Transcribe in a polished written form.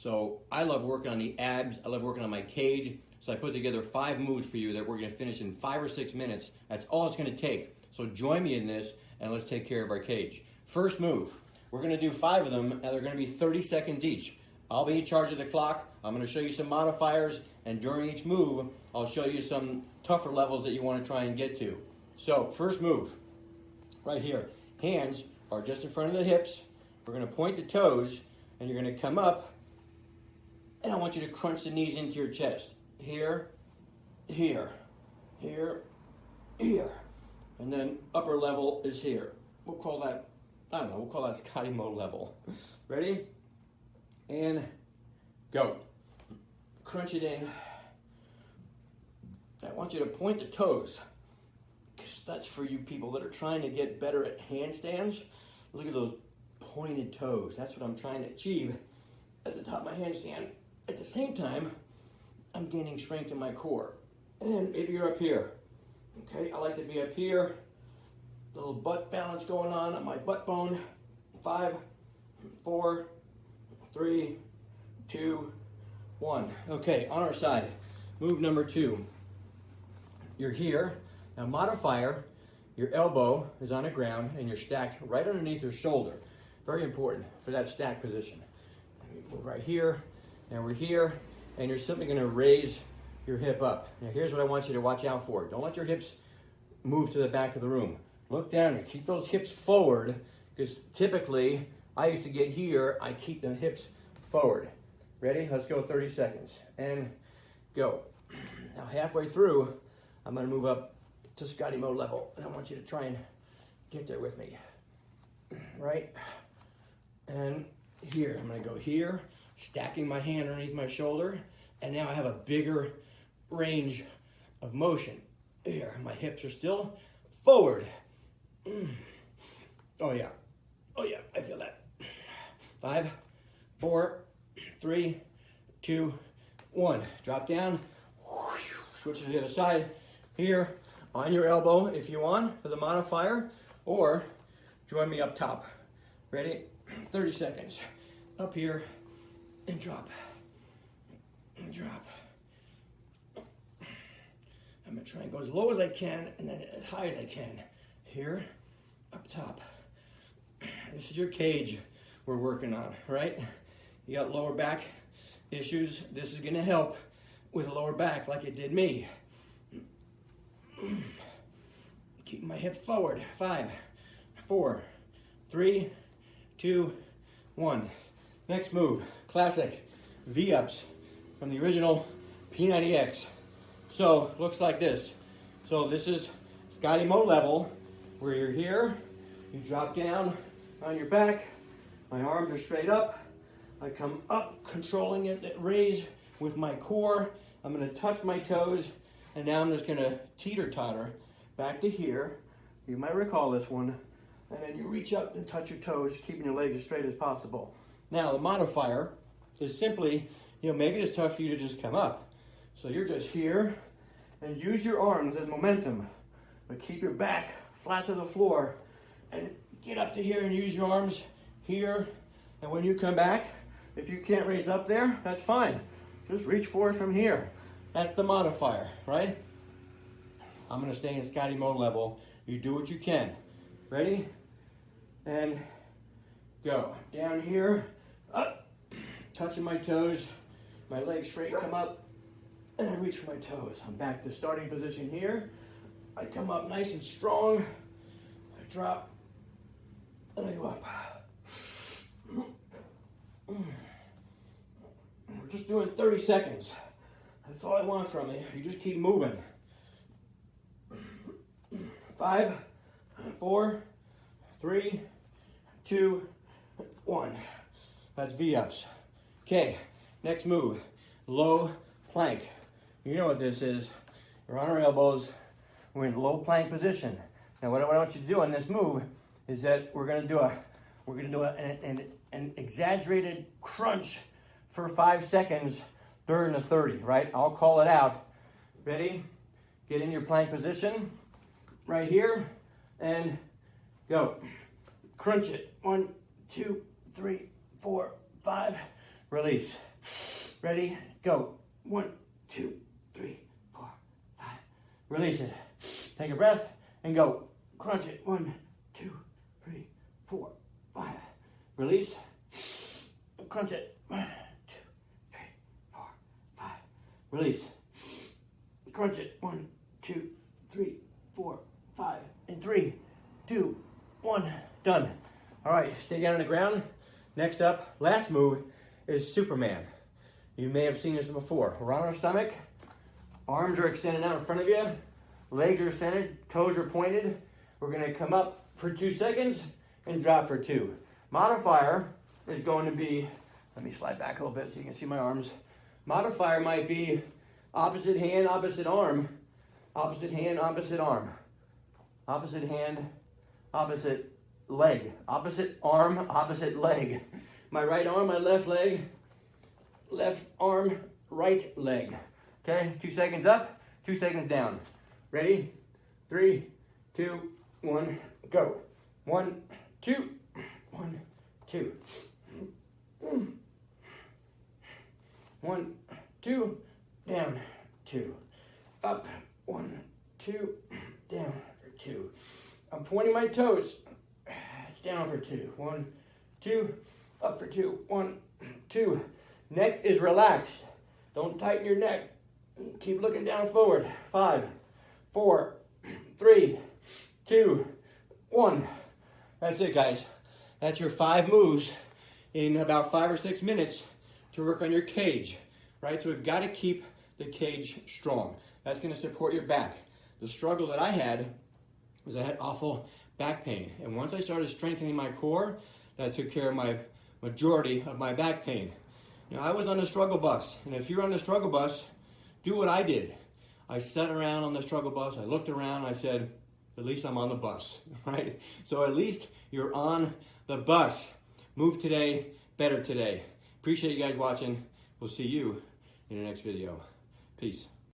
So I love working on the abs. I love working on my cage. So I put together 5 moves for you that we're going to finish in 5 or 6 minutes. That's all it's going to take. So join me in this and let's take care of our cage. First move, we're going to do 5 of them and they're going to be 30 seconds each. I'll be in charge of the clock. I'm going to show you some modifiers, and during each move, I'll show you some tougher levels that you want to try and get to. So first move, right here. Hands are just in front of the hips. We're going to point the toes and you're going to come up, and I want you to crunch the knees into your chest. Here, here, here, here. And then upper level is here. We'll call that, I don't know, we'll call that Scotty Mo level. Ready? And go. Crunch it in. I want you to point the toes, because that's for you people that are trying to get better at handstands. Look at those pointed toes. That's what I'm trying to achieve at the top of my handstand. At the same time, I'm gaining strength in my core. And maybe you're up here. Okay, I like to be up here. Little butt balance going on my butt bone. 5, 4, 3, 2, 1. Okay, on our side, move number 2. You're here. Now modifier, your elbow is on the ground and you're stacked right underneath your shoulder. Very important for that stack position. Move right here, and we're here, and you're simply going to raise your hip up. Now here's what I want you to watch out for. Don't let your hips move to the back of the room. Look down and keep those hips forward, because typically I used to get here, I keep the hips forward. Ready? Let's go 30 seconds. And go. Now halfway through, I'm going to move up to Scotty Mo level, and I want you to try and get there with me. Right? And here, I'm going to go here, stacking my hand underneath my shoulder, and now I have a bigger range of motion. Here, my hips are still forward. Oh yeah, I feel that. 5, 4, 3, 2, 1. Drop down, switch to the other side. Here, on your elbow if you want for the modifier, or join me up top. Ready? 30 seconds. Up here, and drop. And drop. I'm going to try and go as low as I can, and then as high as I can. Here, up top. This is your cage we're working on, right? You got lower back issues. This is going to help with lower back like it did me. Keep my hips forward. 5, 4, 3, 2, 1. Next move, classic V-ups from the original P90X. So, looks like this. So this is Scotty Mo level, where you're here, you drop down on your back, my arms are straight up, I come up, controlling it, raise with my core, I'm gonna touch my toes, and now I'm just gonna teeter-totter back to here. You might recall this one. And then you reach up and touch your toes, keeping your legs as straight as possible. Now the modifier is simply, maybe it's tough for you to just come up. So you're just here, and use your arms as momentum, but keep your back flat to the floor, and get up to here and use your arms here. And when you come back, if you can't raise up there, that's fine. Just reach for it from here. That's the modifier, right? I'm gonna stay in Scotty Mo level. You do what you can. Ready? And go. Down here, up, touching my toes, my legs straight, come up, and I reach for my toes. I'm back to starting position here. I come up nice and strong, I drop, and I go up. We're just doing 30 seconds. That's all I want from you. You just keep moving. 5, 4, 3, 2, 1. That's V-ups. Okay, next move, low plank. You know what this is. We're on our elbows. We're in low plank position. Now, what I want you to do on this move is that we're going to do an exaggerated crunch for 5 seconds during the 30. Right? I'll call it out. Ready? Get in your plank position. Right here, and go. Crunch it. 1, 2, 3, 4, 5, release. Ready, go. 1, 2, 3, 4, 5. Release it. Take a breath and go. Crunch it. 1, 2, 3, 4, 5. Release. Crunch it. 1, 2, 3, 4, 5. Release. Crunch it. 1, 2, 3, 4, 5. And 3, 2, 1. Done. All right, stay down on the ground. Next up, last move is Superman. You may have seen this before. We're on our stomach. Arms are extended out in front of you. Legs are centered. Toes are pointed. We're going to come up for 2 seconds and drop for 2. Modifier is going to be, let me slide back a little bit so you can see my arms. Modifier might be opposite hand, opposite arm. Opposite hand, opposite arm. Opposite hand, opposite leg. Opposite arm, opposite leg. My right arm, my left leg. Left arm, right leg. Okay, 2 seconds up, 2 seconds down. Ready? 3, 2, 1, go. 1, 2, 1, 2. 1, 2, down, 2. Up, 1, 2, down for 2. I'm pointing my toes. Down for 2. 1, 2, up for 2. 1, 2. Neck is relaxed. Don't tighten your neck. Keep looking down forward. 5, 4, 3, 2, 1. That's it, guys. That's your 5 moves in about 5 or 6 minutes to work on your cage, right? So we've got to keep the cage strong. That's going to support your back. The struggle that I had was I had awful back pain. And once I started strengthening my core, that took care of my majority of my back pain. You know, I was on the struggle bus, and if you're on the struggle bus, do what I did. I sat around on the struggle bus, I looked around, I said, at least I'm on the bus, right? So at least you're on the bus. Move today, better today. Appreciate you guys watching. We'll see you in the next video. Peace.